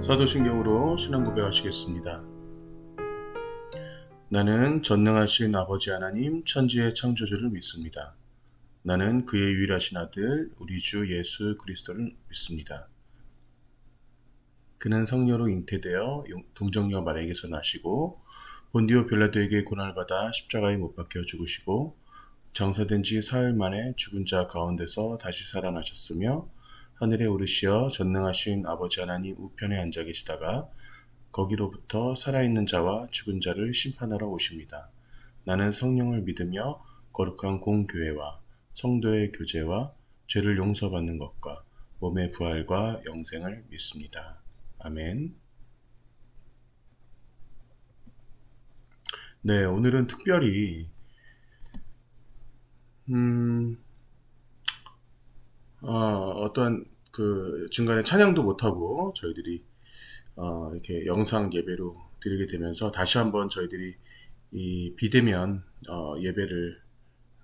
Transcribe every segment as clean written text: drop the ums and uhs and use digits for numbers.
사도신경으로 신앙 고백하시겠습니다. 나는 전능하신 아버지 하나님 천지의 창조주를 믿습니다. 나는 그의 유일하신 아들 우리 주 예수 그리스도를 믿습니다. 그는 성녀로 잉태되어 동정녀 마리아에게서 나시고 본디오 빌라도에게 고난을 받아 십자가에 못 박혀 죽으시고 장사된 지 사흘 만에 죽은 자 가운데서 다시 살아나셨으며 하늘에 오르시어 전능하신 아버지 하나님 우편에 앉아 계시다가 거기로부터 살아있는 자와 죽은 자를 심판하러 오십니다. 나는 성령을 믿으며 거룩한 공교회와 성도의 교제와 죄를 용서받는 것과 몸의 부활과 영생을 믿습니다. 아멘. 네, 오늘은 특별히 어떠한 그 중간에 찬양도 못하고 저희들이 이렇게 영상 예배로 드리게 되면서 다시 한번 저희들이 이 비대면 예배를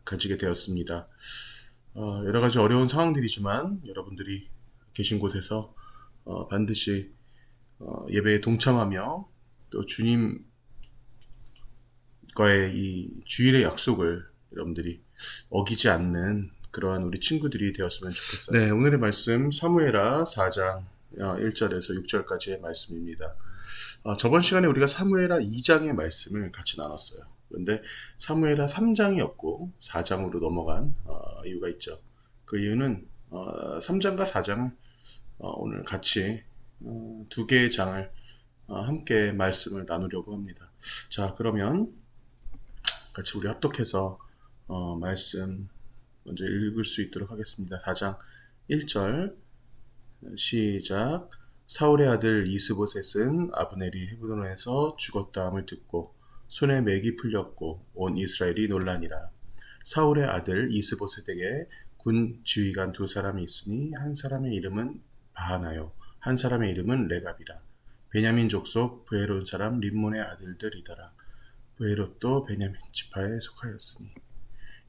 가지게 되었습니다. 여러 가지 어려운 상황들이지만 여러분들이 계신 곳에서 반드시 예배에 동참하며 또 주님과의 이 주일의 약속을 여러분들이 어기지 않는 그러한 우리 친구들이 되었으면 좋겠어요. 네, 오늘의 말씀 사무엘하 4장 1절에서 6절까지의 말씀입니다. 저번 시간에 우리가 사무엘하 2장의 말씀을 같이 나눴어요. 그런데 사무엘하 3장이었고 4장으로 넘어간 이유가 있죠. 그 이유는 3장과 4장을 오늘 같이 두 개의 장을 함께 말씀을 나누려고 합니다. 자, 그러면 같이 우리 합독해서 말씀 먼저 읽을 수 있도록 하겠습니다. 4장 1절 시작. 사울의 아들 이스보셋은 아브넬이 헤브론에서 죽었다함을 듣고 손에 맥이 풀렸고 온 이스라엘이 놀라니라. 사울의 아들 이스보셋에게 군 지휘관 두 사람이 있으니 한 사람의 이름은 바하나요 한 사람의 이름은 레갑이라. 베냐민 족속 브에롯 사람 림몬의 아들들이더라. 브에롯도 베냐민 지파에 속하였으니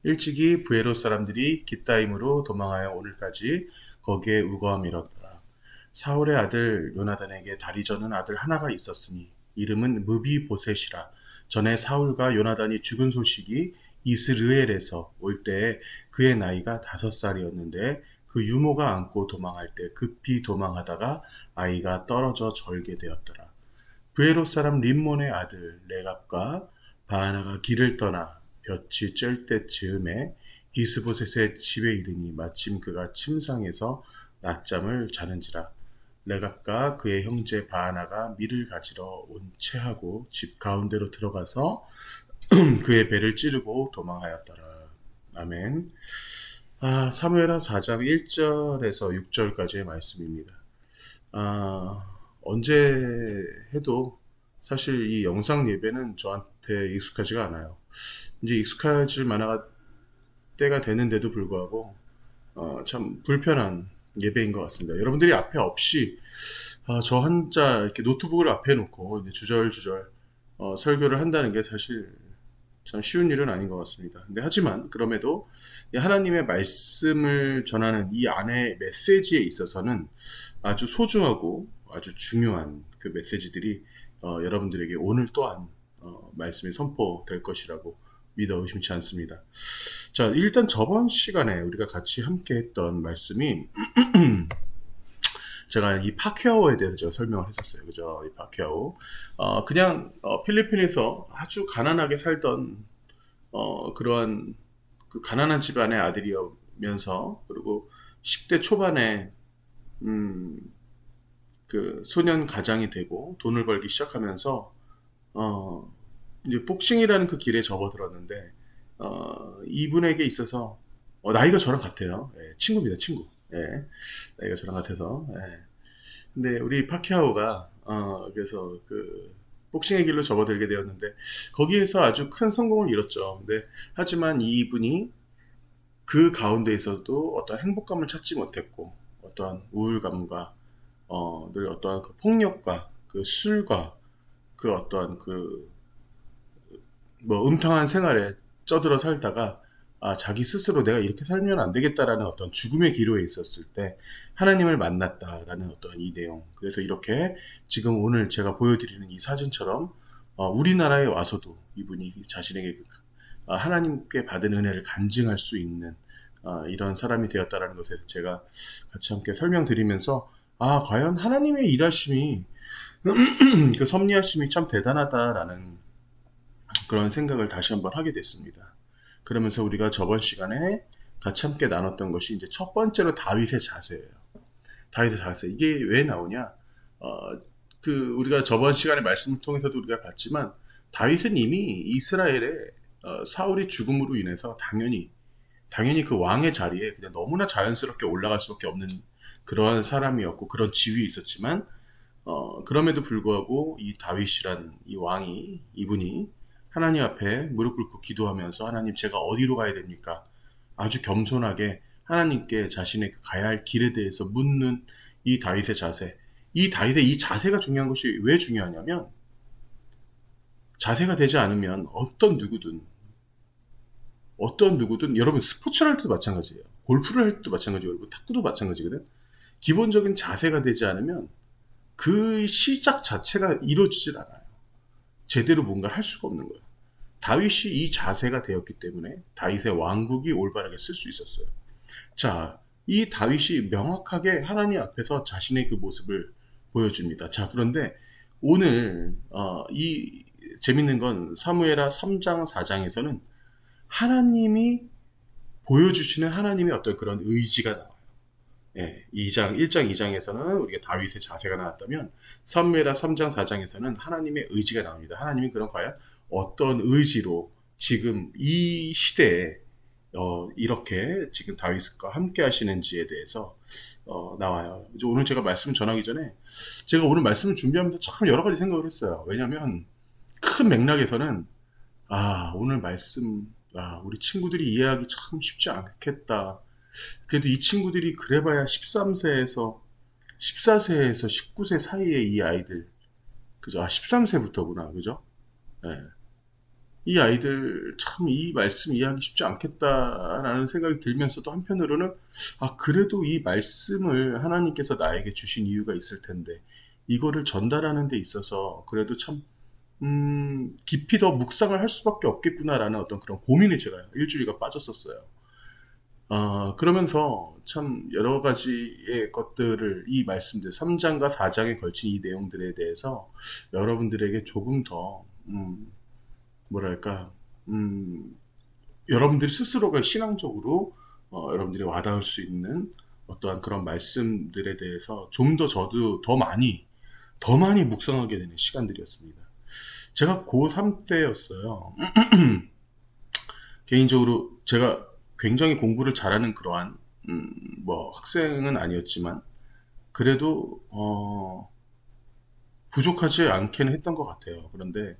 일찍이 브에롯 사람들이 깃다임으로 도망하여 오늘까지 거기에 우거함이었더라. 사울의 아들 요나단에게 다리 저는 아들 하나가 있었으니 이름은 무비보셋이라. 전에 사울과 요나단이 죽은 소식이 이스르엘에서 올 때에 그의 나이가 5살이었는데 그 유모가 안고 도망할 때 급히 도망하다가 아이가 떨어져 절게 되었더라. 브에롯 사람 림몬의 아들 레갑과 바하나가 길을 떠나 볕이 쬐을 때즈음에 이스보셋의 집에 이르니 마침 그가 침상에서 낮잠을 자는지라. 레갑과 그의 형제 바하나가 밀을 가지러 온 채하고 집 가운데로 들어가서 그의 배를 찌르고 도망하였더라. 아멘. 사무엘하 4장 1절에서 6절까지의 말씀입니다. 언제 해도 사실 이 영상 예배는 저한테 익숙하지가 않아요. 이제 익숙해질 만한 때가 되는데도 불구하고 참 불편한 예배인 것 같습니다. 여러분들이 앞에 없이 저 혼자 이렇게 노트북을 앞에 놓고 이제 주절주절 설교를 한다는 게 사실 참 쉬운 일은 아닌 것 같습니다. 근데 하지만 그럼에도 하나님의 말씀을 전하는 이 안의 메시지에 있어서는 아주 소중하고 아주 중요한 그 메시지들이 여러분들에게 오늘 또한 말씀이 선포될 것이라고 믿어 의심치 않습니다. 자, 일단 저번 시간에 우리가 같이 함께 했던 말씀이 제가 이 파퀴아오에 대해서 제가 설명을 했었어요. 그죠? 이 파퀴아오. 그냥 필리핀에서 아주 가난하게 살던 그러한 그 가난한 집안의 아들이면서 그리고 10대 초반에 그 소년 가장이 되고 돈을 벌기 시작하면서 이제 복싱이라는 그 길에 접어들었는데 이분에게 있어서 나이가 저랑 같아요. 예, 친구입니다, 친구. 예, 나이가 저랑 같아서. 예. 근데 우리 파키아오가 그래서 그 복싱의 길로 접어들게 되었는데 거기에서 아주 큰 성공을 이뤘죠. 근데 하지만 이분이 그 가운데에서도 어떤 행복감을 찾지 못했고 어떠한 우울감과 늘 어떠한 그 폭력과 그 술과 그 어떠한 그 뭐 음탕한 생활에 쩌들어 살다가 자기 스스로 내가 이렇게 살면 안 되겠다라는 어떤 죽음의 기로에 있었을 때 하나님을 만났다라는 어떤 이 내용. 그래서 이렇게 지금 오늘 제가 보여드리는 이 사진처럼 우리나라에 와서도 이분이 자신에게 하나님께 받은 은혜를 간증할 수 있는 이런 사람이 되었다라는 것에 제가 같이 함께 설명드리면서 과연 하나님의 일하심이 그 섭리하심이 참 대단하다라는 그런 생각을 다시 한번 하게 됐습니다. 그러면서 우리가 저번 시간에 같이 함께 나눴던 것이 이제 첫 번째로 다윗의 자세예요. 다윗의 자세. 이게 왜 나오냐? 우리가 저번 시간에 말씀을 통해서도 우리가 봤지만 다윗은 이미 이스라엘에 사울의 죽음으로 인해서 당연히 그 왕의 자리에 그냥 너무나 자연스럽게 올라갈 수밖에 없는 그러한 사람이었고 그런 지위에 있었지만 그럼에도 불구하고 이 다윗이란 이 왕이 이분이 하나님 앞에 무릎 꿇고 기도하면서 하나님 제가 어디로 가야 됩니까? 아주 겸손하게 하나님께 자신의 가야 할 길에 대해서 묻는 이 다윗의 자세. 이 다윗의 이 자세가 중요한 것이 왜 중요하냐면 자세가 되지 않으면 어떤 누구든 여러분 스포츠를 할 때도 마찬가지예요. 골프를 할 때도 마찬가지고 여러분 탁구도 마찬가지거든. 기본적인 자세가 되지 않으면 그 시작 자체가 이루어지질 않아요. 제대로 뭔가를 할 수가 없는 거예요. 다윗이 이 자세가 되었기 때문에 다윗의 왕국이 올바르게 쓸 수 있었어요. 자, 이 다윗이 명확하게 하나님 앞에서 자신의 그 모습을 보여줍니다. 자, 그런데 오늘 이 재밌는 건 사무엘하 3장 4장에서는 하나님이 보여주시는 하나님의 어떤 그런 의지가 나와요. 예, 1장 2장에서는 우리가 다윗의 자세가 나왔다면 사무엘하 3장 4장에서는 하나님의 의지가 나옵니다. 하나님이 그럼 과연 어떤 의지로 지금 이 시대에 이렇게 지금 다윗과 함께 하시는지에 대해서 나와요. 이제 오늘 제가 말씀을 전하기 전에 제가 오늘 말씀을 준비하면서 참 여러 가지 생각을 했어요. 왜냐하면 큰 맥락에서는 오늘 말씀 우리 친구들이 이해하기 참 쉽지 않겠다. 그래도 이 친구들이 그래봐야 13세에서 14세에서 19세 사이에 이 아이들, 그죠? 13세부터구나, 그죠? 네. 이 아이들 참 이 말씀 이해하기 쉽지 않겠다라는 생각이 들면서도 한편으로는 그래도 이 말씀을 하나님께서 나에게 주신 이유가 있을 텐데 이거를 전달하는 데 있어서 그래도 참 깊이 더 묵상을 할 수밖에 없겠구나라는 어떤 그런 고민에 제가 일주일간 빠졌었어요. 그러면서 참 여러 가지의 것들을 이 말씀들 3장과 4장에 걸친 이 내용들에 대해서 여러분들에게 조금 더 여러분들이 스스로가 신앙적으로 여러분들이 와닿을 수 있는 어떠한 그런 말씀들에 대해서 좀 더 저도 더 많이 묵상하게 되는 시간들이었습니다. 제가 고3 때였어요. 개인적으로 제가 굉장히 공부를 잘하는 그러한 학생은 아니었지만 그래도 부족하지 않게는 했던 것 같아요. 그런데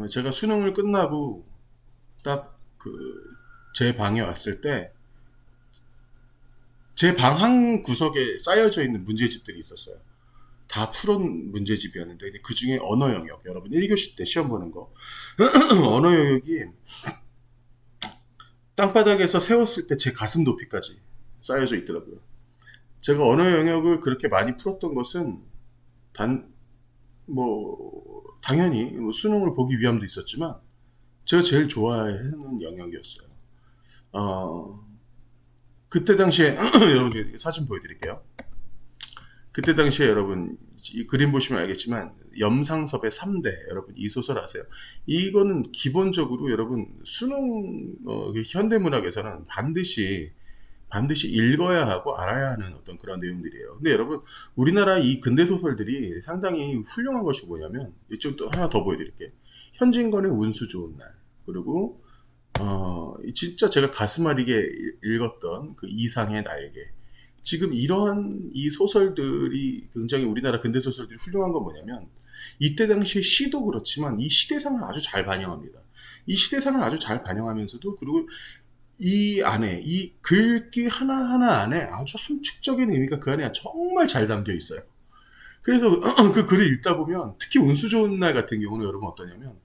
제가 수능을 끝나고 딱 제 방에 왔을 때 제 방 한 구석에 쌓여져 있는 문제집들이 있었어요. 다 푸른 문제집이었는데 그 중에 언어 영역, 여러분 1교시 때 시험 보는 거 언어 영역이 땅바닥에서 세웠을 때 제 가슴 높이까지 쌓여져 있더라고요. 제가 언어 영역을 그렇게 많이 풀었던 것은 당연히 수능을 보기 위함도 있었지만 제가 제일 좋아하는 영역이었어요. 그때 당시에 여러분 사진 보여드릴게요. 그때 당시에 여러분 이 그림 보시면 알겠지만 염상섭의 3대 여러분 이 소설 아세요? 이거는 기본적으로 여러분 수능 현대문학에서는 반드시 읽어야 하고 알아야 하는 어떤 그런 내용들이에요. 근데 여러분 우리나라 이 근대 소설들이 상당히 훌륭한 것이 뭐냐면 이쪽 또 하나 더 보여드릴게요. 현진건의 운수 좋은 날, 그리고 진짜 제가 가슴 아리게 읽었던 그 이상의 나에게. 지금 이러한 이 소설들이 굉장히 우리나라 근대 소설들이 훌륭한 건 뭐냐면 이때 당시의 시도 그렇지만 이 시대상을 아주 잘 반영합니다. 이 시대상을 아주 잘 반영하면서도 그리고 이 안에 이 글귀 하나하나 안에 아주 함축적인 의미가 그 안에 정말 잘 담겨 있어요. 그래서 그 글을 읽다 보면 특히 운수 좋은 날 같은 경우는 여러분 어떠냐면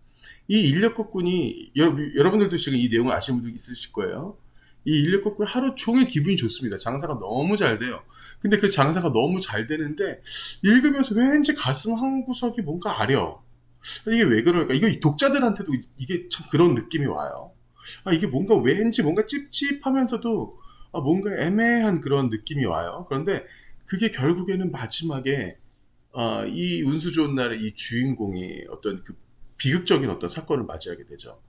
이 인력거꾼이 여러분들도 지금 이 내용을 아시는 분들 있으실 거예요. 이 인력거꾼이 하루 종일 기분이 좋습니다. 장사가 너무 잘 돼요. 근데 그 장사가 너무 잘 되는데 읽으면서 왠지 가슴 한 구석이 뭔가 아려. 이게 왜 그럴까? 이거 독자들한테도 이게 참 그런 느낌이 와요. 이게 뭔가 왠지 뭔가 찝찝하면서도 뭔가 애매한 그런 느낌이 와요. 그런데 그게 결국에는 마지막에 이 운수 좋은 날에 이 주인공이 어떤 그 비극적인 어떤 사건을 맞이하게 되죠.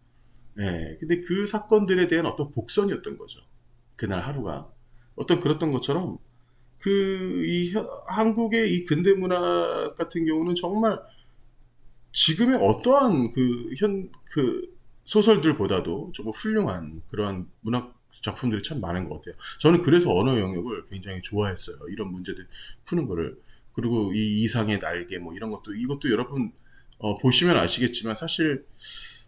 예. 근데 그 사건들에 대한 어떤 복선이었던 거죠. 그날 하루가. 어떤 그랬던 것처럼 한국의 이 근대 문학 같은 경우는 정말 지금의 어떠한 그 소설들보다도 정말 훌륭한 그러한 문학 작품들이 참 많은 것 같아요. 저는 그래서 언어 영역을 굉장히 좋아했어요. 이런 문제들 푸는 거를. 그리고 이 이상의 날개 뭐 이런 것도 이것도 여러분 보시면 아시겠지만 사실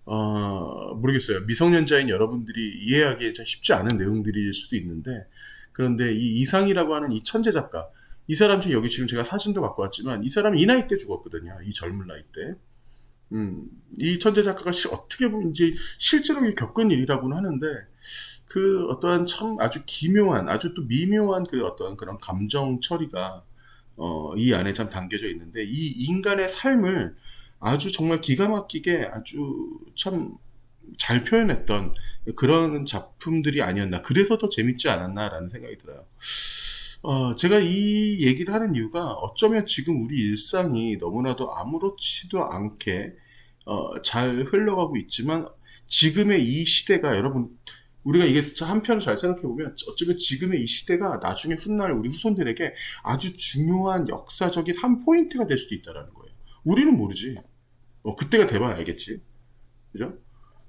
모르겠어요. 미성년자인 여러분들이 이해하기 참 쉽지 않은 내용들일 수도 있는데 그런데 이 이상이라고 하는 이 천재 작가 이 사람 지금 여기 지금 제가 사진도 갖고 왔지만 이 사람이 이 나이 때 죽었거든요. 이 젊은 나이 때. 이 천재 작가가 어떻게 보면 이제 실제로 겪은 일이라고는 하는데 그 어떠한 참 아주 기묘한 아주 또 미묘한 그 어떤 그런 감정 처리가 이 안에 참 담겨져 있는데 이 인간의 삶을 아주 정말 기가 막히게 아주 참 잘 표현했던 그런 작품들이 아니었나. 그래서 더 재밌지 않았나라는 생각이 들어요. 제가 이 얘기를 하는 이유가 어쩌면 지금 우리 일상이 너무나도 아무렇지도 않게 잘 흘러가고 있지만 지금의 이 시대가 여러분 우리가 이게 한편으로 잘 생각해 보면 어쩌면 지금의 이 시대가 나중에 훗날 우리 후손들에게 아주 중요한 역사적인 한 포인트가 될 수도 있다라는 거예요. 우리는 모르지. 그때가 돼봐야 알겠지. 그죠?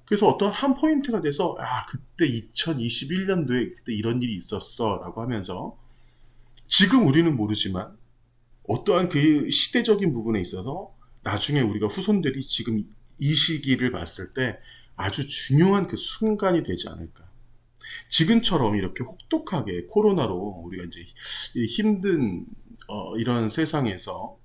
그래서 어떤 한 포인트가 돼서 그때 2021년도에 그때 이런 일이 있었어 라고 하면서 지금 우리는 모르지만 어떠한 그 시대적인 부분에 있어서 나중에 우리가 후손들이 지금 이 시기를 봤을 때 아주 중요한 그 순간이 되지 않을까. 지금처럼 이렇게 혹독하게 코로나로 우리가 이제 힘든 이런 세상에서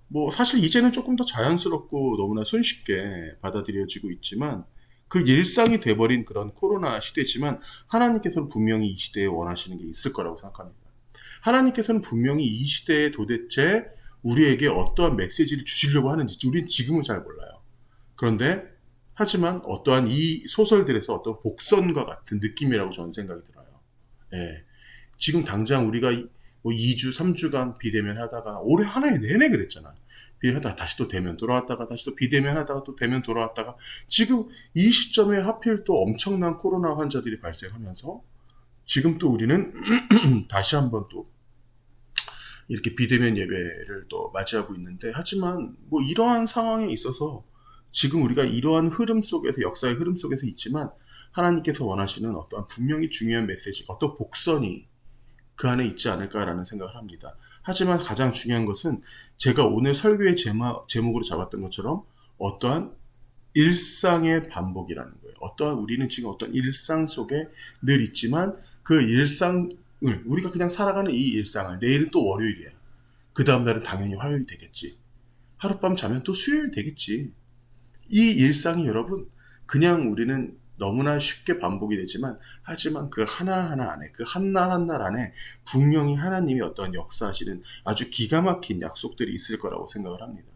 뭐 사실 이제는 조금 더 자연스럽고 너무나 손쉽게 받아들여지고 있지만 그 일상이 돼버린 그런 코로나 시대지만 하나님께서는 분명히 이 시대에 원하시는 게 있을 거라고 생각합니다. 하나님께서는 분명히 이 시대에 도대체 우리에게 어떠한 메시지를 주시려고 하는지 우리는 지금은 잘 몰라요. 그런데 하지만 어떠한 이 소설들에서 어떤 복선과 같은 느낌이라고 저는 생각이 들어요. 예. 지금 당장 우리가 뭐 2주, 3주간 비대면 하다가 올해 한 해 내내 그랬잖아. 비대면하다가 다시 또 대면 돌아왔다가 다시 또 비대면 하다가 또 대면 돌아왔다가 지금 이 시점에 하필 또 엄청난 코로나 환자들이 발생하면서 지금 또 우리는 다시 한번 또 이렇게 비대면 예배를 또 맞이하고 있는데 하지만 뭐 이러한 상황에 있어서 지금 우리가 이러한 흐름 속에서 역사의 흐름 속에서 있지만 하나님께서 원하시는 어떤 분명히 중요한 메시지 어떤 복선이 그 안에 있지 않을까라는 생각을 합니다. 하지만 가장 중요한 것은 제가 오늘 설교의 제목으로 잡았던 것처럼 어떠한 일상의 반복이라는 거예요. 우리는 지금 어떤 일상 속에 늘 있지만 그 일상을 우리가 그냥 살아가는 이 일상을 내일은 또 월요일이야. 그 다음 날은 당연히 화요일이 되겠지. 하룻밤 자면 또 수요일 되겠지. 이 일상이 여러분 그냥 우리는 너무나 쉽게 반복이 되지만 하지만 그 하나하나 안에 그 한 날 한 날 안에 분명히 하나님이 어떤 역사하시는 아주 기가 막힌 약속들이 있을 거라고 생각을 합니다.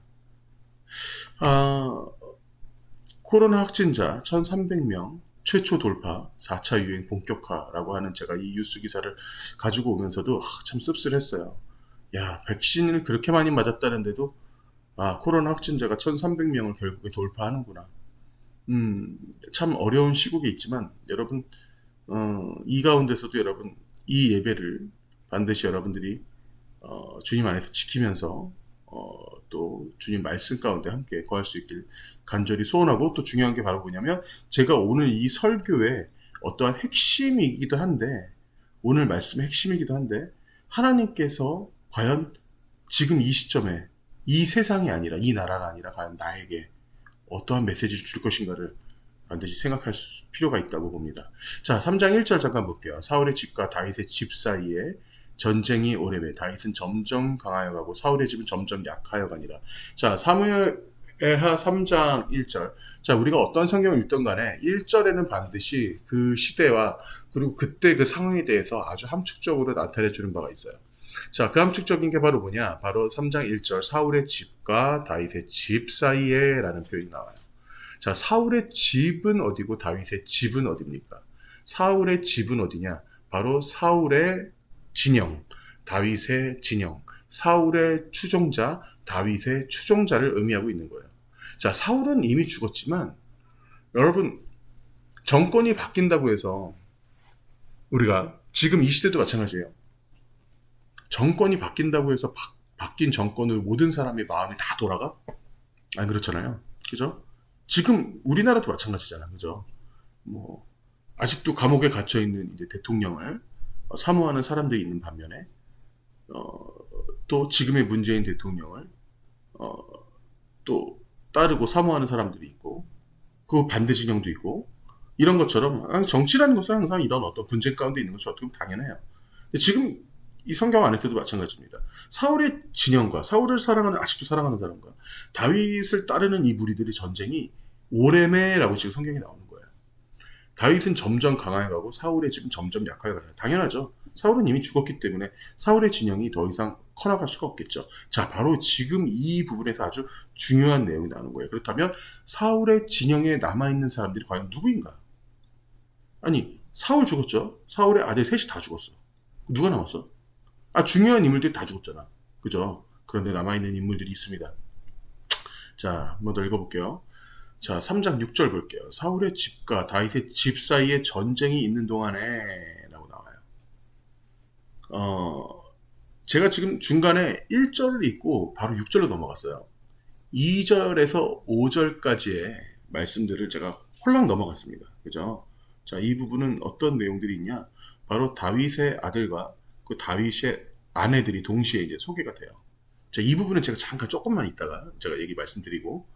코로나 확진자 1300명 최초 돌파 4차 유행 본격화라고 하는 제가 이 뉴스 기사를 가지고 오면서도 참 씁쓸했어요. 야, 백신을 그렇게 많이 맞았다는데도 코로나 확진자가 1300명을 결국에 돌파하는구나. 참 어려운 시국에 있지만 여러분 이 가운데서도 여러분 이 예배를 반드시 여러분들이 주님 안에서 지키면서 또 주님 말씀 가운데 함께 거할 수 있길 간절히 소원하고 또 중요한 게 바로 뭐냐면 제가 오늘 이 설교의 어떠한 핵심이기도 한데 오늘 말씀의 핵심이기도 한데 하나님께서 과연 지금 이 시점에 이 세상이 아니라 이 나라가 아니라 과연 나에게 어떠한 메시지를 줄 것인가를 반드시 생각할 필요가 있다고 봅니다. 자, 3장 1절 잠깐 볼게요. 사울의 집과 다윗의 집 사이에 전쟁이 오래매 다윗은 점점 강하여 가고 사울의 집은 점점 약하여 가니라. 자, 사무엘 엘하 3장 1절. 자, 우리가 어떤 성경을 읽던 간에 1절에는 반드시 그 시대와 그리고 그때 그 상황에 대해서 아주 함축적으로 나타내 주는 바가 있어요. 자, 그 함축적인 게 바로 뭐냐? 바로 3장 1절 사울의 집과 다윗의 집 사이에 라는 표현이 나와요. 자, 사울의 집은 어디고 다윗의 집은 어디입니까? 사울의 집은 어디냐? 바로 사울의 진영, 다윗의 진영, 사울의 추종자, 다윗의 추종자를 의미하고 있는 거예요. 자, 사울은 이미 죽었지만 여러분 정권이 바뀐다고 해서 우리가 지금 이 시대도 마찬가지예요. 정권이 바뀐다고 해서 바뀐 정권으로 모든 사람의 마음이 다 돌아가? 아니 그렇잖아요. 그죠? 지금 우리나라도 마찬가지잖아. 그죠? 뭐 아직도 감옥에 갇혀 있는 이제 대통령을 사모하는 사람들이 있는 반면에 또 지금의 문재인 대통령을 또 따르고 사모하는 사람들이 있고 그 반대 진영도 있고 이런 것처럼 정치라는 것은 항상 이런 어떤 분쟁 가운데 있는 것이 어떻게 보면 당연해요. 지금 이 성경 안에서도 마찬가지입니다. 사울의 진영과 사울을 사랑하는 아직도 사랑하는 사람과 다윗을 따르는 이 무리들의 전쟁이 오래매라고 지금 성경에 나오는 거예요. 다윗은 점점 강해가고 사울의 집은 점점 약해가요. 당연하죠. 사울은 이미 죽었기 때문에 사울의 진영이 더 이상 커나갈 수가 없겠죠. 자, 바로 지금 이 부분에서 아주 중요한 내용이 나오는 거예요. 그렇다면 사울의 진영에 남아있는 사람들이 과연 누구인가? 아니, 사울 죽었죠. 사울의 아들 셋이 다 죽었어. 누가 남았어? 중요한 인물들이 다 죽었잖아. 그죠? 그런데 남아있는 인물들이 있습니다. 자, 한번 더 읽어볼게요. 자, 3장 6절 볼게요. 사울의 집과 다윗의 집 사이에 전쟁이 있는 동안에 라고 나와요. 제가 지금 중간에 1절을 읽고 바로 6절로 넘어갔어요. 2절에서 5절까지의 말씀들을 제가 홀랑 넘어갔습니다. 그죠? 자, 이 부분은 어떤 내용들이 있냐? 바로 다윗의 아들과 그 다윗의 아내들이 동시에 이제 소개가 돼요. 자, 이 부분은 제가 잠깐 조금만 있다가 제가 얘기 말씀드리고,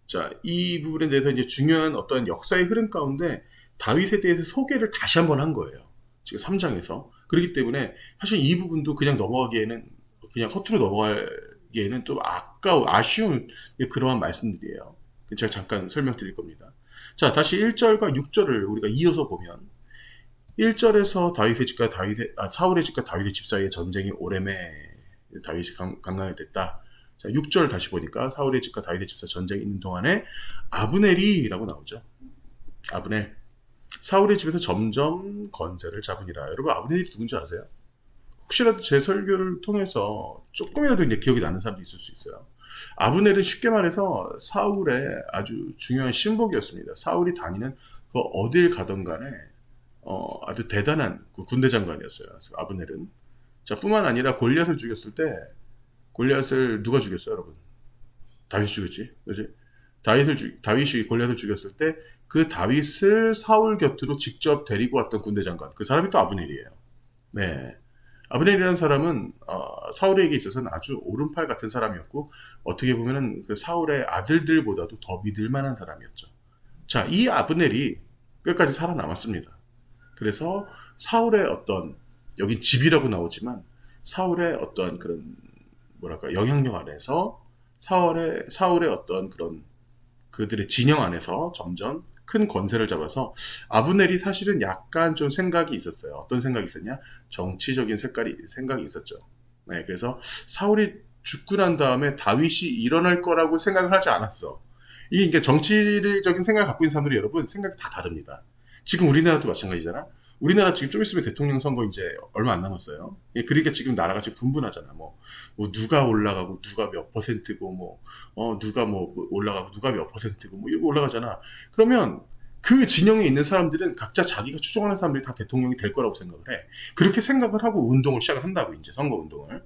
자, 이 부분에 대해서 이제 중요한 어떤 역사의 흐름 가운데 다윗에 대해서 소개를 다시 한번 한 거예요. 지금 3장에서. 그렇기 때문에 사실 이 부분도 그냥 넘어가기에는, 그냥 허투루 넘어가기에는 좀 아쉬운 그러한 말씀들이에요. 제가 잠깐 설명드릴 겁니다. 자, 다시 1절과 6절을 우리가 이어서 보면 1절에서 사울의 집과 다윗의 집 사이에 전쟁이 오래매 다윗이 강간이 됐다. 자, 6절 다시 보니까 사울의 집과 다윗의 집 사이 전쟁이 있는 동안에 아브넬이라고 나오죠. 아브넬. 사울의 집에서 점점 건세를 잡으니라. 여러분, 아브넬이 누군지 아세요? 혹시라도 제 설교를 통해서 조금이라도 이제 기억이 나는 사람도 있을 수 있어요. 아브넬은 쉽게 말해서 사울의 아주 중요한 신복이었습니다. 사울이 다니는 그 어딜 가던 간에 아주 대단한 그 군대 장관이었어요. 아브넬은. 자, 뿐만 아니라 골리앗을 죽였을 때 골리앗을 누가 죽였어요, 여러분? 다윗이 죽였지. 그렇지? 다윗이 골리앗을 죽였을 때 그 다윗을 사울 곁으로 직접 데리고 왔던 군대 장관. 그 사람이 또 아브넬이에요. 네. 아브넬이라는 사람은 사울에게 있어서는 아주 오른팔 같은 사람이었고 어떻게 보면은 그 사울의 아들들보다도 더 믿을 만한 사람이었죠. 자, 이 아브넬이 끝까지 살아남았습니다. 그래서 사울의 어떤 여긴 집이라고 나오지만 사울의 어떤 그런 뭐랄까 영향력 안에서 사울의 어떤 그런 그들의 진영 안에서 점점 큰 권세를 잡아서 아브넬이 사실은 약간 좀 생각이 있었어요. 어떤 생각이 있었냐? 정치적인 생각이 있었죠. 네, 그래서 사울이 죽고 난 다음에 다윗이 일어날 거라고 생각을 하지 않았어. 이게 정치적인 생각을 갖고 있는 사람들이 여러분 생각이 다 다릅니다. 지금 우리나라도 마찬가지잖아. 우리나라 지금 좀 있으면 대통령 선거 이제 얼마 안 남았어요. 그러니까 지금 나라가 지금 분분하잖아. 뭐 누가 올라가고 누가 몇 %고 누가 올라가고 누가 몇 %고 이렇게 올라가잖아. 그러면 그 진영에 있는 사람들은 각자 자기가 추종하는 사람들이 다 대통령이 될 거라고 생각을 해. 그렇게 생각을 하고 운동을 시작을 한다고 이제 선거 운동을.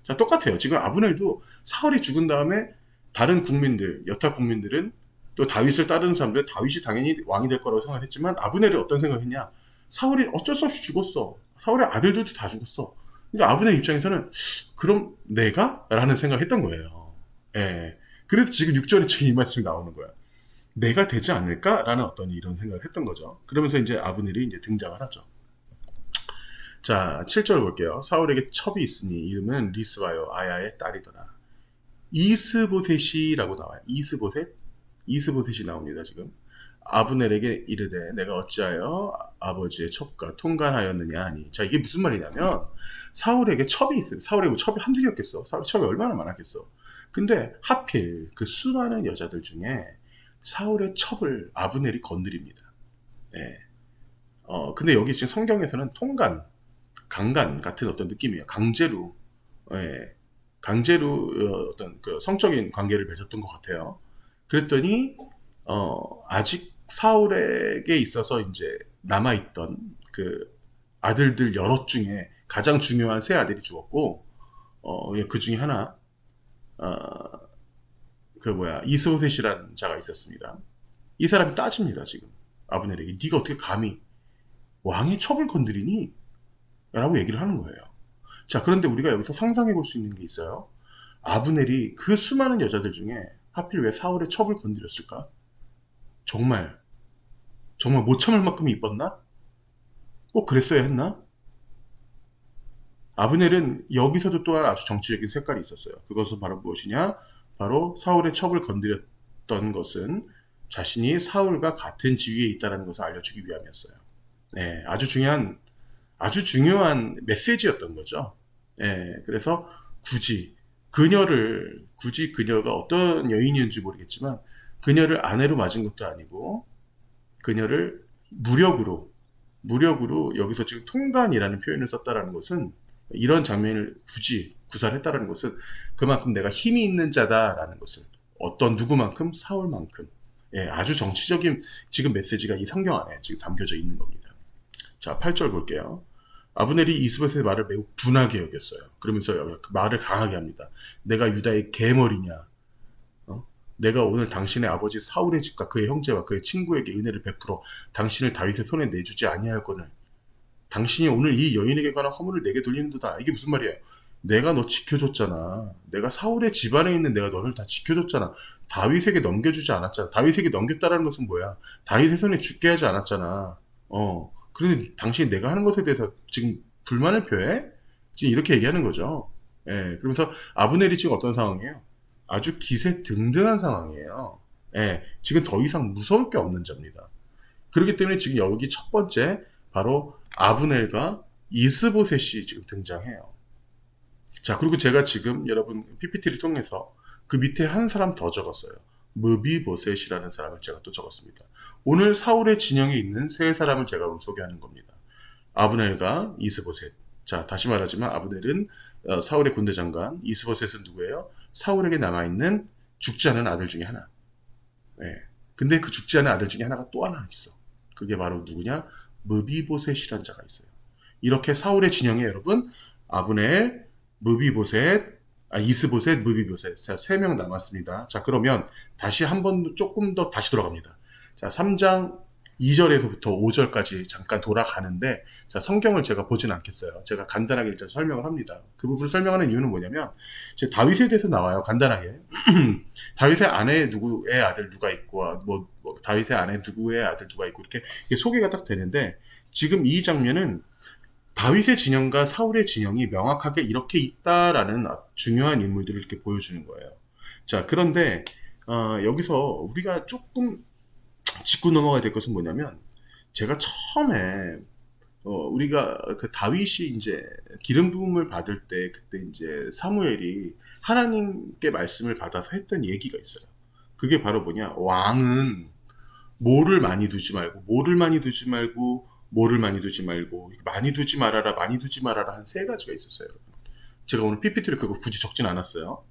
자, 똑같아요. 지금 아브넬도 사울이 죽은 다음에 다른 국민들, 여타 국민들은 또 다윗을 따르는 사람들은 다윗이 당연히 왕이 될 거라고 생각했지만 아브넬이 어떤 생각을 했냐? 사울이 어쩔 수 없이 죽었어. 사울의 아들들도 다 죽었어. 그러니까 아브넬 입장에서는 그럼 내가? 라는 생각을 했던 거예요. 예. 그래서 지금 6절에 지금 이 말씀이 나오는 거야. 내가 되지 않을까? 라는 어떤 이런 생각을 했던 거죠. 그러면서 이제 아브넬이 이제 등장을 하죠. 자, 7절 볼게요. 사울에게 첩이 있으니 이름은 리스와요 아야의 딸이더라. 이스보셋이라고 나와요. 이스보셋이 나옵니다. 지금 아브넬에게 이르되 내가 어찌하여 아버지의 첩과 통관하였느냐 하니. 자, 이게 무슨 말이냐면 사울에게 첩이 있어요. 사울에게 뭐 첩이 한둘이었겠어. 사울 첩이 얼마나 많았겠어. 근데 하필 그 수많은 여자들 중에 사울의 첩을 아브넬이 건드립니다. 네. 근데 여기 지금 성경에서는 통간, 강간 같은 어떤 느낌이에요. 강제로, 예, 강제로 어떤 그 성적인 관계를 맺었던 것 같아요. 그랬더니 아직 사울에게 있어서 이제 남아있던 그 아들들 여럿 중에 가장 중요한 세 아들이 죽었고, 그 중에 하나, 이스보셋이라는 자가 있었습니다. 이 사람이 따집니다, 지금. 아브넬에게. 네가 어떻게 감히 왕의 첩을 건드리니? 라고 얘기를 하는 거예요. 자, 그런데 우리가 여기서 상상해 볼 수 있는 게 있어요. 아브넬이 그 수많은 여자들 중에 하필 왜 사울의 첩을 건드렸을까? 정말 못 참을 만큼 이뻤나? 꼭 그랬어야 했나? 아브넬은 여기서도 또한 아주 정치적인 색깔이 있었어요. 그것은 바로 무엇이냐? 바로 사울의 첩을 건드렸던 것은 자신이 사울과 같은 지위에 있다는 것을 알려주기 위함이었어요. 네, 아주 중요한 메시지였던 거죠. 네, 그래서 굳이 그녀가 어떤 여인이었는지 모르겠지만 그녀를 아내로 맞은 것도 아니고 그녀를 무력으로 여기서 지금 통간이라는 표현을 썼다라는 것은 이런 장면을 굳이 구사했다라는 것은 그만큼 내가 힘이 있는 자다라는 것을 어떤 누구만큼 사울만큼 아주 정치적인 지금 메시지가 이 성경 안에 지금 담겨져 있는 겁니다. 자, 8절 볼게요. 아브넬이 이스보셋의 말을 매우 둔하게 여겼어요. 그러면서 그 말을 강하게 합니다. 내가 유다의 개머리냐? 내가 오늘 당신의 아버지 사울의 집과 그의 형제와 그의 친구에게 은혜를 베풀어 당신을 다윗의 손에 내주지 아니하였거늘 당신이 오늘 이 여인에게 관한 허물을 내게 돌리는도다. 이게 무슨 말이에요? 내가 너 지켜줬잖아. 내가 사울의 집안에 있는 내가 너를 다 지켜줬잖아. 다윗에게 넘겨주지 않았잖아. 다윗에게 넘겼다라는 것은 뭐야? 다윗의 손에 죽게 하지 않았잖아. 그런데 당신이 내가 하는 것에 대해서 지금 불만을 표해? 지금 이렇게 얘기하는 거죠. 그러면서 아브넬이 지금 어떤 상황이에요? 아주 기세등등한 상황이에요. 지금 더 이상 무서울 게 없는 자입니다. 그렇기 때문에 지금 여기 첫 번째 바로 아브넬과 이스보셋이 지금 등장해요. 자, 그리고 제가 지금 여러분 PPT를 통해서 그 밑에 한 사람 더 적었어요. 므비보셋이라는 사람을 제가 또 적었습니다. 오늘 사울의 진영에 있는 세 사람을 제가 오늘 소개하는 겁니다. 아브넬과 이스보셋. 자, 다시 말하지만 아브넬은 사울의 군대 장관, 이스보셋은 누구예요? 사울에게 남아있는 죽지 않은 아들 중에 하나. 근데 그 죽지 않은 아들 중에 하나가 또 하나 있어. 그게 바로 누구냐? 므비보셋이라는 자가 있어요. 이렇게 사울의 진영에 여러분 아브넬, 이스보셋, 므비보셋. 자, 3명 남았습니다. 자, 그러면 다시 한 번 조금 더 다시 돌아갑니다. 자, 3장 2절에서부터 5절까지 잠깐 돌아가는데, 자, 성경을 제가 보진 않겠어요. 제가 간단하게 일단 설명을 합니다. 그 부분을 설명하는 이유는 뭐냐면, 이제 다윗에 대해서 나와요, 간단하게. 다윗의 아내 누구의 아들 누가 있고, 다윗의 아내 누구의 아들 누가 있고, 이렇게 소개가 딱 되는데, 지금 이 장면은 다윗의 진영과 사울의 진영이 명확하게 이렇게 있다라는 중요한 인물들을 이렇게 보여주는 거예요. 자, 그런데, 여기서 우리가 조금 짚고 넘어가야 될 것은 뭐냐면, 제가 처음에 우리가 그 다윗이 이제 기름 부음을 받을 때 그때 이제 사무엘이 하나님께 말씀을 받아서 했던 얘기가 있어요. 그게 바로 뭐냐? 왕은 뭐를 많이 두지 말고 많이 두지 말아라 한 세 가지가 있었어요. 제가 오늘 PPT를 그거 굳이 적진 않았어요.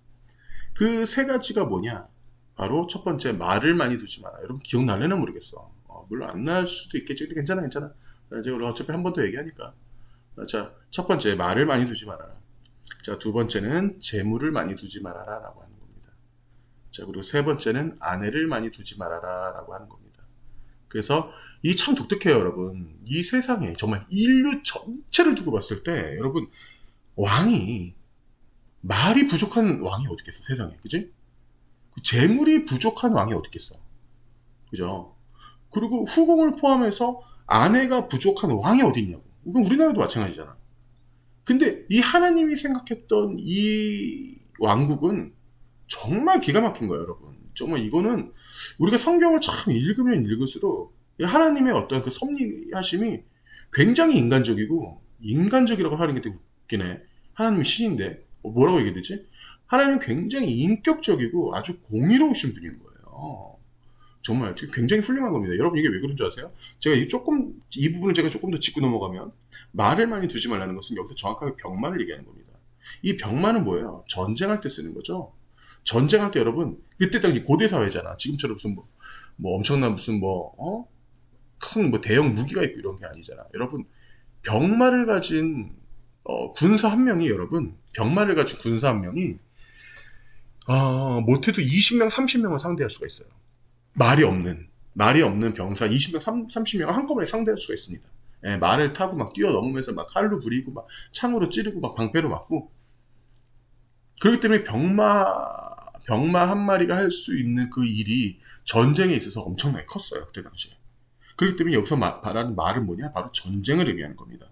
그 세 가지가 뭐냐? 바로 첫 번째, 말을 많이 두지 마라. 여러분 기억날려나 모르겠어. 물론 안 날 수도 있겠지. 근데 괜찮아. 제가 어차피 한 번 더 얘기하니까. 자, 첫 번째, 말을 많이 두지 말아라. 자, 두 번째는 재물을 많이 두지 말아라 라고 하는 겁니다. 자, 그리고 세 번째는 아내를 많이 두지 말아라 라고 하는 겁니다. 그래서 이 참 독특해요, 여러분. 이 세상에 정말 인류 전체를 두고 봤을 때 여러분, 말이 부족한 왕이 어디 있겠어, 세상에. 그지? 재물이 부족한 왕이 어디 있겠어. 그죠? 그리고 후궁을 포함해서 아내가 부족한 왕이 어디 있냐고. 이건 우리나라도 마찬가지잖아. 근데 이 하나님이 생각했던 이 왕국은 정말 기가 막힌 거예요, 여러분. 정말 이거는 우리가 성경을 참 읽으면 읽을수록 하나님의 어떤 그 섭리하심이 굉장히 인간적이라고 하는 게 되게 웃기네. 하나님이 신인데 뭐라고 얘기해야 되지? 하나님은 굉장히 인격적이고 아주 공의로우신 분인 거예요. 정말 굉장히 훌륭한 겁니다. 여러분 이게 왜 그런 줄 아세요? 제가 이 부분을 제가 조금 더 짚고 넘어가면 말을 많이 두지 말라는 것은 여기서 정확하게 병마를 얘기하는 겁니다. 이 병마는 뭐예요? 전쟁할 때 쓰는 거죠. 전쟁할 때 여러분 그때 당시 고대 사회잖아. 지금처럼 무슨 뭐 엄청난 무슨 큰 대형 무기가 있고 이런 게 아니잖아. 여러분 병마를 가진 군사 한 명이 여러분 병마를 가진 군사 한 명이 못해도 20명, 30명을 상대할 수가 있어요. 말이 없는 병사 20명, 30명 한꺼번에 상대할 수가 있습니다. 예, 말을 타고 막 뛰어넘으면서 막 칼로 부리고 막 창으로 찌르고 막 방패로 맞고 그렇기 때문에 병마 한 마리가 할 수 있는 그 일이 전쟁에 있어서 엄청나게 컸어요. 그때 당시에. 그렇기 때문에 여기서 말하는 말은 뭐냐? 바로 전쟁을 의미하는 겁니다.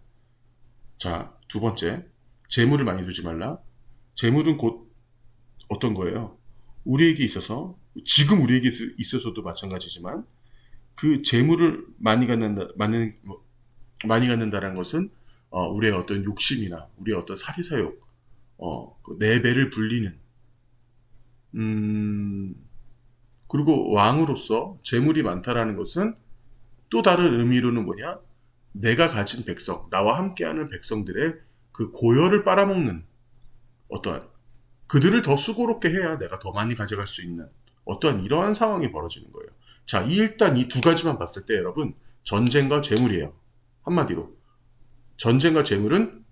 자, 두 번째. 재물을 많이 두지 말라. 재물은 곧 어떤 거예요? 우리에게 있어서 지금 우리에게 있어서도 마찬가지지만 그 재물을 많이 갖는다는 것은 우리의 어떤 욕심이나 우리의 어떤 사리사욕, 내 배를 불리는 그리고 왕으로서 재물이 많다라는 것은 또 다른 의미로는 뭐냐? 내가 가진 백성, 나와 함께하는 백성들의 그 고열을 빨아먹는 어떠한 그들을 더 수고롭게 해야 내가 더 많이 가져갈 수 있는 어떠한 이러한 상황이 벌어지는 거예요. 자, 일단 이 두 가지만 봤을 때 여러분 전쟁과 재물이에요. 한마디로 전쟁과 재물은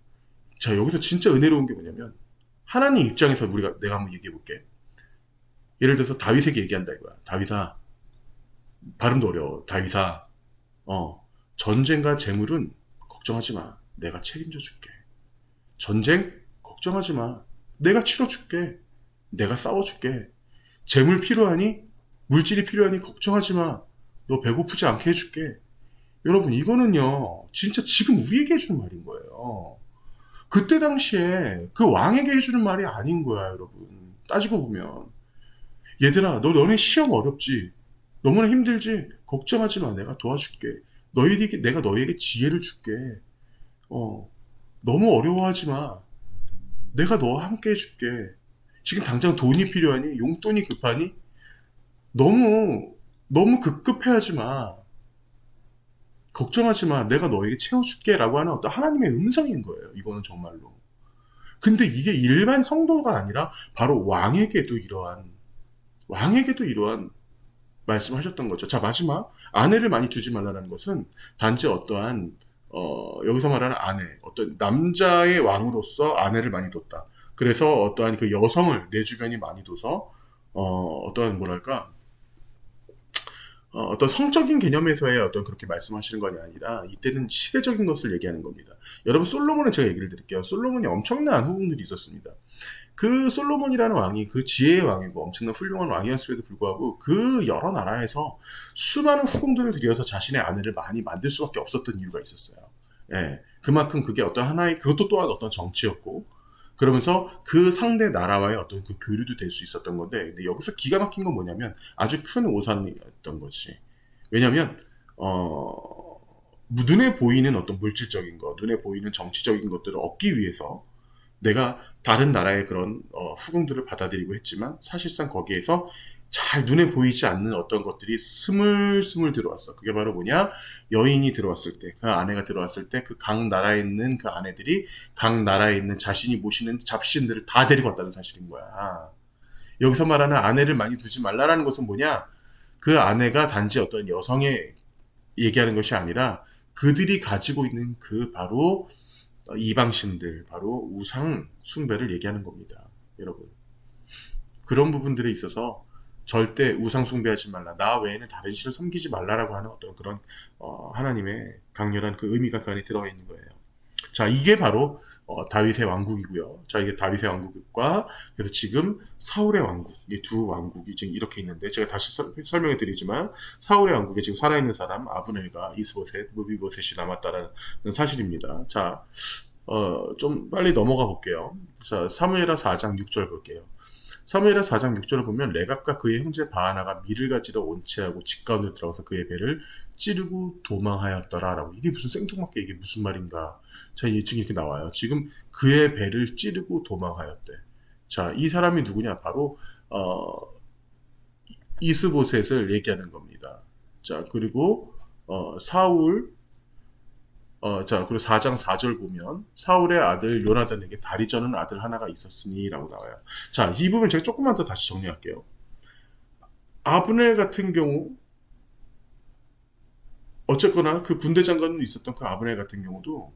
자 여기서 진짜 은혜로운 게 뭐냐면 하나님 입장에서 내가 한번 얘기해 볼게. 예를 들어서 다윗에게 얘기한다 이거야. 다윗아 발음도 어려워. 다윗아 전쟁과 재물은 걱정하지 마. 내가 책임져 줄게. 전쟁 걱정하지 마. 내가 치러 줄게. 내가 싸워 줄게. 재물 필요하니? 물질이 필요하니 걱정하지 마. 너 배고프지 않게 해줄게. 여러분 이거는요 진짜 지금 우리에게 해주는 말인 거예요. 그때 당시에 그 왕에게 해주는 말이 아닌 거야 여러분. 따지고 보면 얘들아 너네 시험 어렵지? 너무나 힘들지? 걱정하지 마. 내가 도와줄게. 내가 너희에게 지혜를 줄게. 너무 어려워하지 마. 내가 너와 함께 해줄게. 지금 당장 돈이 필요하니? 용돈이 급하니? 너무 급급해하지 마. 걱정하지 마. 내가 너에게 채워줄게. 라고 하는 어떤 하나님의 음성인 거예요. 이거는 정말로. 근데 이게 일반 성도가 아니라 바로 왕에게도 이러한 말씀하셨던 거죠. 자, 마지막. 아내를 많이 두지 말라는 것은 단지 어떠한, 여기서 말하는 아내, 어떤 남자의 왕으로서 아내를 많이 뒀다. 그래서 어떠한 그 여성을 내 주변이 많이 둬서, 어떠한 뭐랄까, 어떤 성적인 개념에서의 어떤 그렇게 말씀하시는 것이 아니라 이때는 시대적인 것을 얘기하는 겁니다. 여러분 솔로몬은 제가 얘기를 드릴게요. 솔로몬이 엄청난 후궁들이 있었습니다. 그 솔로몬이라는 왕이 그 지혜의 왕이고 엄청난 훌륭한 왕이었음에도 불구하고 그 여러 나라에서 수많은 후궁들을 들여서 자신의 아내를 많이 만들 수밖에 없었던 이유가 있었어요. 예, 그만큼 그게 어떤 하나의 그것도 또한 어떤 정치였고 그러면서 그 상대 나라와의 어떤 그 교류도 될 수 있었던 건데 근데 여기서 기가 막힌 건 뭐냐면 아주 큰 오산이었던 것이 왜냐면 눈에 보이는 어떤 물질적인 것, 눈에 보이는 정치적인 것들을 얻기 위해서 내가 다른 나라의 그런 후궁들을 받아들이고 했지만 사실상 거기에서 잘 눈에 보이지 않는 어떤 것들이 스물스물 들어왔어. 그게 바로 뭐냐? 여인이 들어왔을 때, 그 아내가 들어왔을 때, 그 각 나라에 있는 그 아내들이 각 나라에 있는 자신이 모시는 잡신들을 다 데리고 왔다는 사실인 거야. 여기서 말하는 아내를 많이 두지 말라라는 것은 뭐냐? 그 아내가 단지 어떤 여성의 얘기하는 것이 아니라 그들이 가지고 있는 그 바로 이방신들, 바로 우상 숭배를 얘기하는 겁니다. 여러분. 그런 부분들에 있어서 절대 우상 숭배하지 말라. 나 외에는 다른 신을 섬기지 말라라고 하는 어떤 그런 하나님의 강렬한 그 의미가 그 안에 들어가 있는 거예요. 자, 이게 바로 다윗의 왕국이고요. 자, 이게 다윗의 왕국과 그래서 지금 사울의 왕국, 이 두 왕국이 지금 이렇게 있는데 제가 다시 설명해 드리지만 사울의 왕국에 지금 살아있는 사람 아브넬과 이스보셋, 무비보셋이 남았다는 사실입니다. 자, 좀 빨리 넘어가 볼게요. 자, 사무엘하 4장 6절 볼게요. 사무엘하 4장 6절을 보면 레갑과 그의 형제 바하나가 밀을 가지러 온 채하고 집 가운데 들어가서 그의 배를 찌르고 도망하였더라라고. 이게 무슨 생뚱맞게 이게 무슨 말인가? 자, 지금 이렇게 나와요. 지금 그의 배를 찌르고 도망하였대. 자, 이 사람이 누구냐? 바로 이스보셋을 얘기하는 겁니다. 자, 그리고 사울 자, 그리고 4장 4절 보면 사울의 아들 요나단에게 다리 저는 아들 하나가 있었으니 라고 나와요. 자, 이 부분 제가 조금만 더 다시 정리할게요. 아브넬 같은 경우 어쨌거나 그 군대 장관으로 있었던 그 아브넬 같은 경우도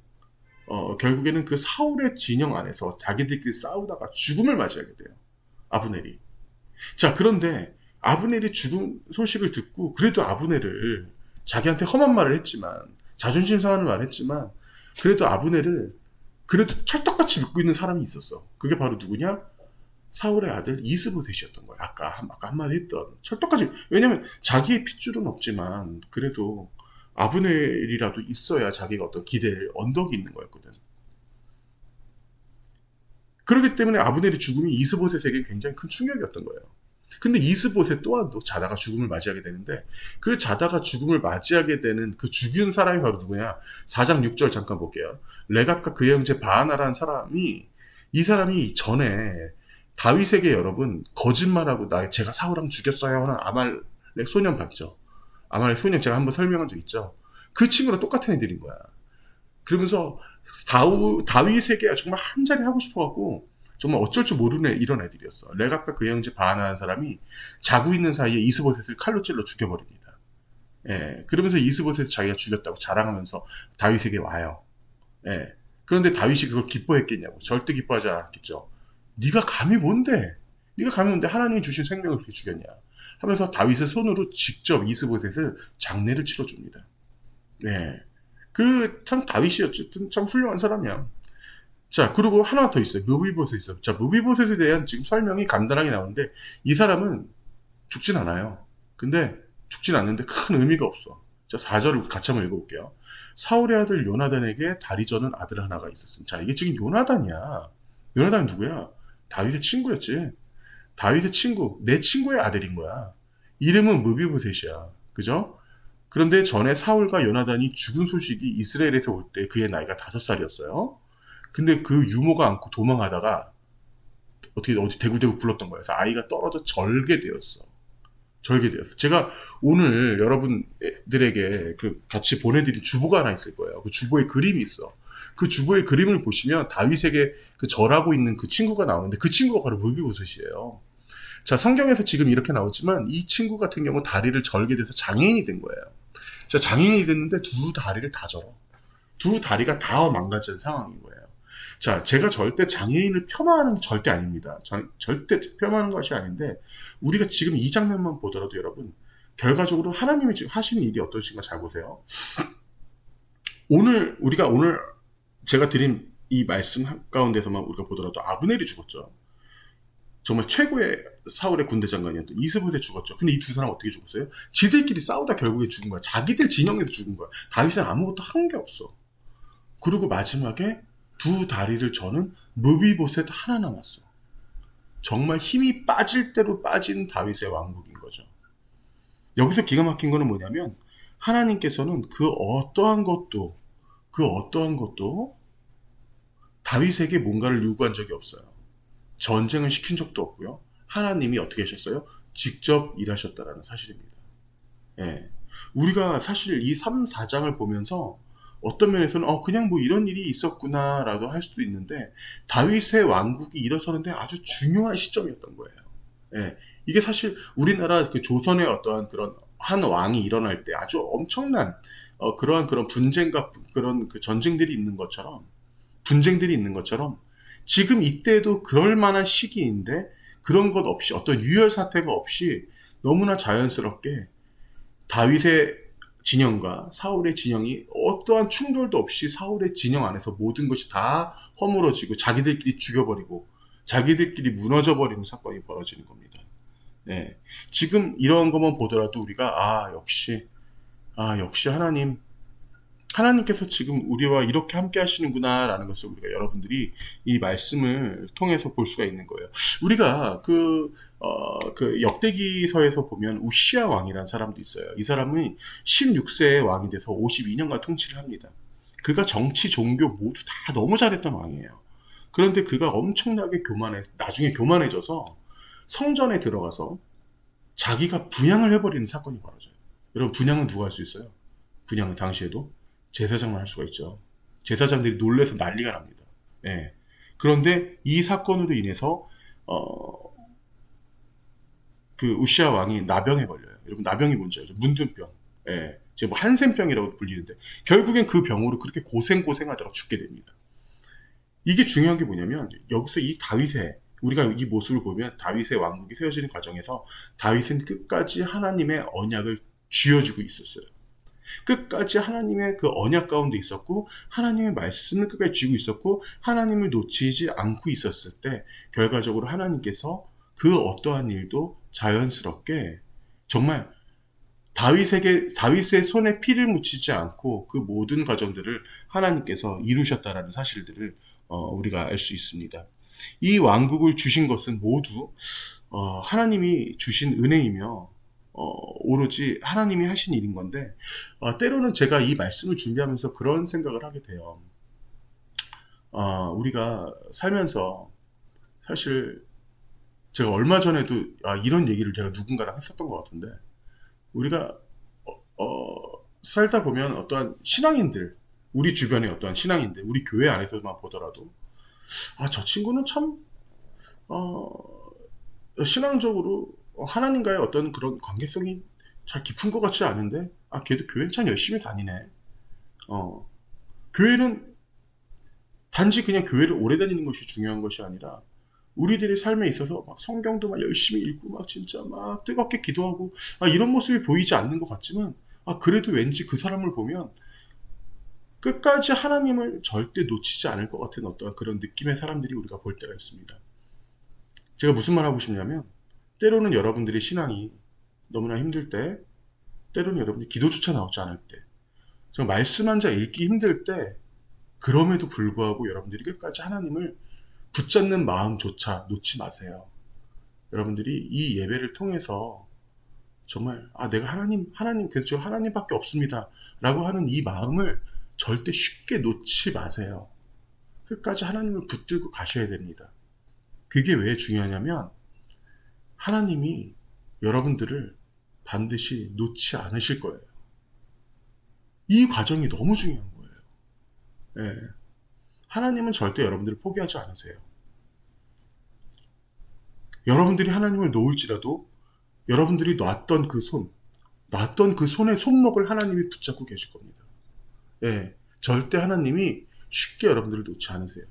결국에는 그 사울의 진영 안에서 자기들끼리 싸우다가 죽음을 맞이하게 돼요. 아브넬이. 자, 그런데 아브넬이 죽은 소식을 듣고 그래도 아브넬을 자기한테 험한 말을 했지만 자존심 상하는 말을 했지만 그래도 아브넬을 그래도 철떡같이 믿고 있는 사람이 있었어. 그게 바로 누구냐? 사울의 아들 이스보셋이었던 거야. 아까 한마디 했던 철떡같이. 왜냐면 자기의 핏줄은 없지만 그래도 아브넬이라도 있어야 자기가 어떤 기대를 언덕이 있는 거였거든. 그렇기 때문에 아브넬의 죽음이 이스보셋에게 굉장히 큰 충격이었던 거예요. 근데 이스보셋 또한도 자다가 죽음을 맞이하게 되는데 그 자다가 죽음을 맞이하게 되는 그 죽인 사람이 바로 누구냐? 4장 6절 잠깐 볼게요. 레갑과 그의 형제 바하나라는 사람이 이 사람이 전에 다윗에게 여러분 거짓말하고 제가 사울왕 죽였어요 하는 아말렉 소년 봤죠. 아말렉 소년 제가 한번 설명한 적 있죠. 그 친구랑 똑같은 애들인 거야. 그러면서 다윗에게 정말 한 자리 하고 싶어갖고 정말 어쩔 줄 모르는 이런 애들이었어. 레갑과 그의 형제 바하나라는 사람이 자고 있는 사이에 이스보셋을 칼로 찔러 죽여버립니다. 예, 그러면서 이스보셋을 자기가 죽였다고 자랑하면서 다윗에게 와요. 예, 그런데 다윗이 그걸 기뻐했겠냐고. 절대 기뻐하지 않았겠죠. 네가 감히 뭔데? 하나님이 주신 생명을 그렇게 죽였냐? 하면서 다윗의 손으로 직접 이스보셋을 장례를 치러줍니다. 예, 그 참 다윗이었죠. 참 훌륭한 사람이야. 자, 그리고 하나 더 있어요. 무비보셋 있어요. 자, 무비보셋에 대한 지금 설명이 간단하게 나오는데 이 사람은 죽진 않아요. 근데 죽진 않는데 큰 의미가 없어. 자, 4절을 같이 한번 읽어볼게요. 사울의 아들 요나단에게 다리 저는 아들 하나가 있었음. 자, 이게 지금 요나단이야. 요나단은 누구야? 다윗의 친구였지. 다윗의 친구, 내 친구의 아들인 거야. 이름은 무비보셋이야. 그죠? 그런데 전에 사울과 요나단이 죽은 소식이 이스라엘에서 올 때 그의 나이가 5살이었어요. 근데 그 유모가 않고 도망하다가 어디 대구대구 굴렀던 거예요. 그래서 아이가 떨어져 절게 되었어. 제가 오늘 여러분들에게 그 같이 보내드린 주보가 하나 있을 거예요. 그 주보에 그림이 있어. 그 주보의 그림을 보시면 다윗에게 그 절하고 있는 그 친구가 나오는데 그 친구가 바로 무비보셋이에요. 자, 성경에서 지금 이렇게 나오지만 이 친구 같은 경우는 다리를 절게 돼서 장애인이 된 거예요. 자, 장애인이 됐는데 두 다리를 다 절어. 두 다리가 다 망가진 상황인 거예요. 자, 제가 절대 장애인을 폄하하는 게 절대 아닙니다. 절대 폄하하는 것이 아닌데 우리가 지금 이 장면만 보더라도 여러분 결과적으로 하나님이 지금 하시는 일이 어떠신가 잘 보세요. 오늘 제가 드린 이 말씀 가운데서만 우리가 보더라도 아브넬이 죽었죠. 정말 최고의 사울의 군대 장관이었던 이스보셋 죽었죠. 근데 이 두 사람 어떻게 죽었어요? 지들끼리 싸우다 결국에 죽은 거야. 자기들 진영에서 죽은 거야. 다윗은 아무것도 한 게 없어. 그리고 마지막에 두 다리를 저는 무비보셋 하나 남았어. 정말 힘이 빠질 대로 빠진 다윗의 왕국인 거죠. 여기서 기가 막힌 거는 뭐냐면 하나님께서는 그 어떠한 것도 다윗에게 뭔가를 요구한 적이 없어요. 전쟁을 시킨 적도 없고요. 하나님이 어떻게 하셨어요? 직접 일하셨다라는 사실입니다. 예. 우리가 사실 이 3, 4장을 보면서 어떤 면에서는 그냥 뭐 이런 일이 있었구나라도 할 수도 있는데 다윗의 왕국이 일어서는데 아주 중요한 시점이었던 거예요. 예. 이게 사실 우리나라 그 조선의 어떠한 그런 한 왕이 일어날 때 아주 엄청난 그러한 분쟁과 그런 그 분쟁들이 있는 것처럼 지금 이때도 그럴 만한 시기인데 그런 것 없이 어떤 유혈 사태가 없이 너무나 자연스럽게 다윗의 진영과 사울의 진영이 어떠한 충돌도 없이 사울의 진영 안에서 모든 것이 다 허물어지고 자기들끼리 죽여버리고 자기들끼리 무너져버리는 사건이 벌어지는 겁니다. 네. 지금 이런 것만 보더라도 우리가 역시 하나님 하나님께서 지금 우리와 이렇게 함께 하시는구나 라는 것을 우리가 여러분들이 이 말씀을 통해서 볼 수가 있는 거예요. 우리가 그 역대기서에서 보면 우시아 왕이라는 사람도 있어요. 이 사람은 16세의 왕이 돼서 52년간 통치를 합니다. 그가 정치, 종교 모두 다 너무 잘했던 왕이에요. 그런데 그가 엄청나게 나중에 교만해져서 성전에 들어가서 자기가 분향을 해버리는 사건이 벌어져요. 여러분, 분향은 누가 할 수 있어요? 분향은 당시에도 제사장만 할 수가 있죠. 제사장들이 놀래서 난리가 납니다. 예. 그런데 이 사건으로 인해서 그 우시아 왕이 나병에 걸려요. 여러분, 나병이 뭔지 알죠? 문둥병. 예. 지금 뭐 한센병이라고 불리는데 결국엔 그 병으로 그렇게 고생하다가 죽게 됩니다. 이게 중요한 게 뭐냐면 여기서 이 다윗의 우리가 이 모습을 보면 다윗의 왕국이 세워지는 과정에서 다윗은 끝까지 하나님의 언약을 쥐어주고 있었어요. 끝까지 하나님의 그 언약 가운데 있었고 하나님의 말씀을 끝까지 쥐고 있었고 하나님을 놓치지 않고 있었을 때 결과적으로 하나님께서 그 어떠한 일도 자연스럽게 정말 다윗의 손에 피를 묻히지 않고 그 모든 과정들을 하나님께서 이루셨다라는 사실들을 우리가 알 수 있습니다. 이 왕국을 주신 것은 모두 하나님이 주신 은혜이며 오로지 하나님이 하신 일인 건데 때로는 제가 이 말씀을 준비하면서 그런 생각을 하게 돼요. 우리가 살면서 사실 제가 얼마 전에도 이런 얘기를 제가 누군가랑 했었던 것 같은데 우리가 살다 보면 어떠한 신앙인들 우리 주변의 어떠한 신앙인들 우리 교회 안에서만 보더라도 저 친구는 참 신앙적으로 하나님과의 어떤 그런 관계성이 잘 깊은 것 같지 않은데 걔도 교회는 참 열심히 다니네. 교회는 단지 그냥 교회를 오래 다니는 것이 중요한 것이 아니라 우리들의 삶에 있어서 막 성경도 막 열심히 읽고 막 진짜 막 뜨겁게 기도하고 이런 모습이 보이지 않는 것 같지만 그래도 왠지 그 사람을 보면 끝까지 하나님을 절대 놓치지 않을 것 같은 어떤 그런 느낌의 사람들이 우리가 볼 때가 있습니다. 제가 무슨 말 하고 싶냐면 때로는 여러분들의 신앙이 너무나 힘들 때 때로는 여러분이 기도조차 나오지 않을 때 정말 말씀 한 자 읽기 힘들 때 그럼에도 불구하고 여러분들이 끝까지 하나님을 붙잡는 마음조차 놓지 마세요. 여러분들이 이 예배를 통해서 정말 내가 하나님 그저 하나님밖에 없습니다 라고 하는 이 마음을 절대 쉽게 놓지 마세요. 끝까지 하나님을 붙들고 가셔야 됩니다. 그게 왜 중요하냐면 하나님이 여러분들을 반드시 놓지 않으실 거예요. 이 과정이 너무 중요한 거예요. 네. 하나님은 절대 여러분들을 포기하지 않으세요. 여러분들이 하나님을 놓을지라도 여러분들이 놨던 그 손의 손목을 하나님이 붙잡고 계실 겁니다. 예, 절대 하나님이 쉽게 여러분들을 놓지 않으세요.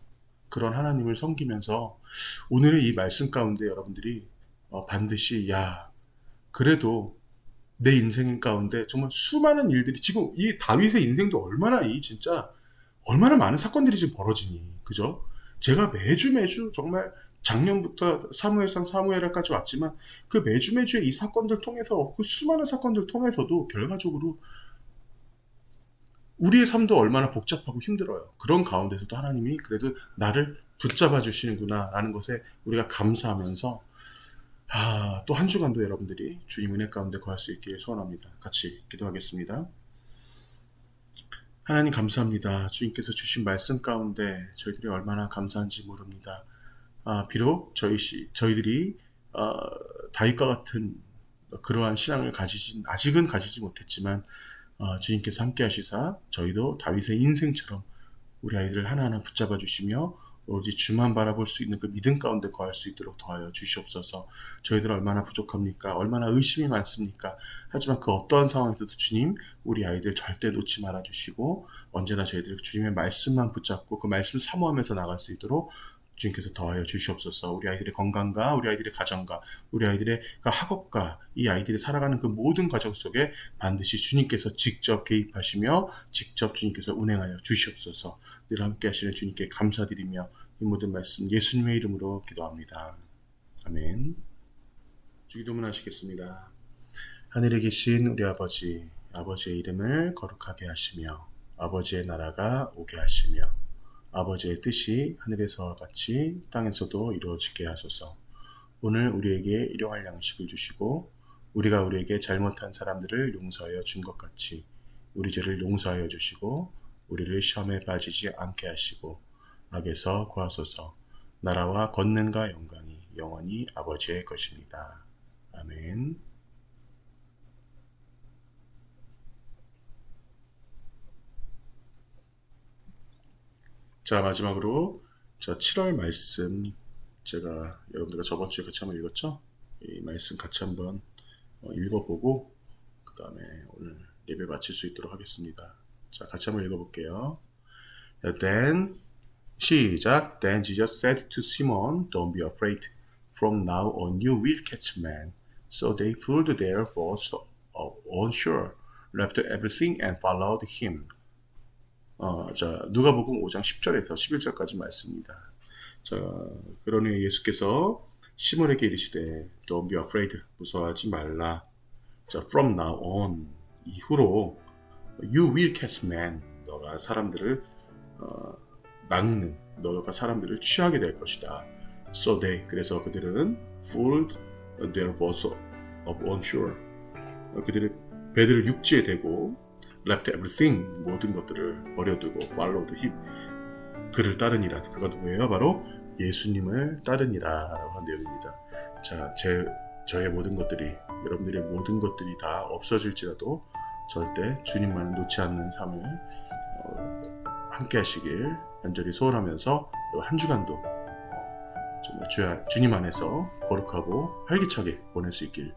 그런 하나님을 섬기면서 오늘의 이 말씀 가운데 여러분들이 반드시 그래도 내 인생 가운데 정말 수많은 일들이 지금 이 다윗의 인생도 얼마나 많은 사건들이 지금 벌어지니 그죠? 제가 매주 정말 작년부터 사무엘상 사무엘하까지 왔지만 그 매주의 이 사건들 통해서 그 수많은 사건들 통해서도 결과적으로 우리의 삶도 얼마나 복잡하고 힘들어요. 그런 가운데서도 하나님이 그래도 나를 붙잡아 주시는구나 라는 것에 우리가 감사하면서 또 한 주간도 여러분들이 주님 은혜 가운데 거할 수 있기를 소원합니다. 같이 기도하겠습니다. 하나님 감사합니다. 주님께서 주신 말씀 가운데 저희들이 얼마나 감사한지 모릅니다. 비록 저희들이 다윗과 같은 그러한 신앙을 아직은 가지지 못했지만 주님께서 함께 하시사 저희도 다윗의 인생처럼 우리 아이들을 하나하나 붙잡아 주시며 오로지 주만 바라볼 수 있는 그 믿음 가운데 거할 수 있도록 도와여 주시옵소서. 저희들 얼마나 부족합니까? 얼마나 의심이 많습니까? 하지만 그 어떠한 상황에서도 주님 우리 아이들 절대 놓지 말아 주시고 언제나 저희들 주님의 말씀만 붙잡고 그 말씀 사모하면서 나갈 수 있도록 주님께서 더하여 주시옵소서. 우리 아이들의 건강과 우리 아이들의 가정과 우리 아이들의 학업과 이 아이들이 살아가는 그 모든 과정 속에 반드시 주님께서 직접 개입하시며 직접 주님께서 운행하여 주시옵소서. 늘 함께 하시는 주님께 감사드리며 이 모든 말씀 예수님의 이름으로 기도합니다. 아멘. 주기도문 하시겠습니다. 하늘에 계신 우리 아버지의 이름을 거룩하게 하시며 아버지의 나라가 오게 하시며 아버지의 뜻이 하늘에서와 같이 땅에서도 이루어지게 하소서. 오늘 우리에게 일용할 양식을 주시고 우리가 우리에게 잘못한 사람들을 용서하여 준 것 같이 우리 죄를 용서하여 주시고 우리를 시험에 빠지지 않게 하시고 악에서 구하소서. 나라와 권능과 영광이 영원히 아버지의 것입니다. 아멘. 자, 마지막으로 7월 말씀 제가 여러분들과 저번 주에 같이 한번 읽었죠? 이 말씀 같이 한번 읽어보고 그 다음에 오늘 예배 마칠 수 있도록 하겠습니다. 자, 같이 한번 읽어볼게요. Then 시작. Then Jesus said to Simon, Don't be afraid. From now on you will catch men. So they pulled their boats on shore, left everything and followed him. 자, 누가복음 5장 10절에서 11절까지 말씀입니다. 자, 그러니 예수께서 시몬에게 이르시되 Don't be afraid. 무서워하지 말라. 자, from now on 이후로 you will catch men. 너가 사람들을 낚는, 너가 사람들을 취하게 될 것이다. So they, 그래서 그들은 pulled their boats up on shore. 그들의 배들을 육지에 대고 left everything, 모든 것들을 버려두고 followed him, 그를 따르니라. 그가 누구예요? 바로 예수님을 따르니라 라고 한 내용입니다. 자, 저의 모든 것들이, 여러분들의 모든 것들이 다 없어질지라도 절대 주님만을 놓지 않는 삶을 함께 하시길 간절히 소원하면서 한 주간도 정말 주님 안에서 거룩하고 활기차게 보낼 수 있길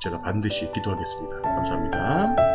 제가 반드시 기도하겠습니다. 감사합니다.